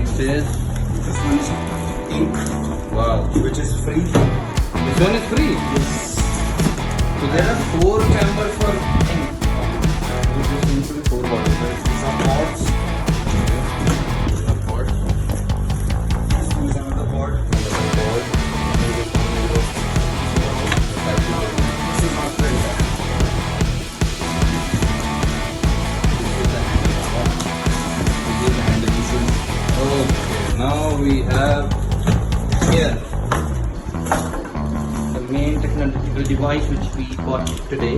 Next is This one is ink, wow. which is free. This one is free. Yes. So there are 4 chambers for ink. This is simply 4 bottles. These are pots. These are pots. This one is another pot. This is not printer. Okay, now we have here the main technological device which we got today.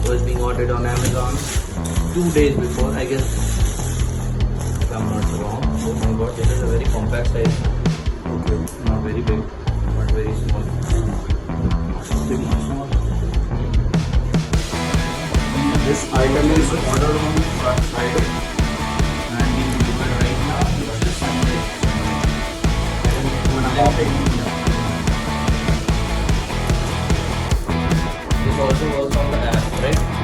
Was being ordered on Amazon 2 days before, I guess, if I'm not wrong. Oh my god, this is a very compact size. Okay, not very big, not very small. Pretty small. This item is ordered on Friday and we will deliver right now. This is Sunday. This also works on the app, right?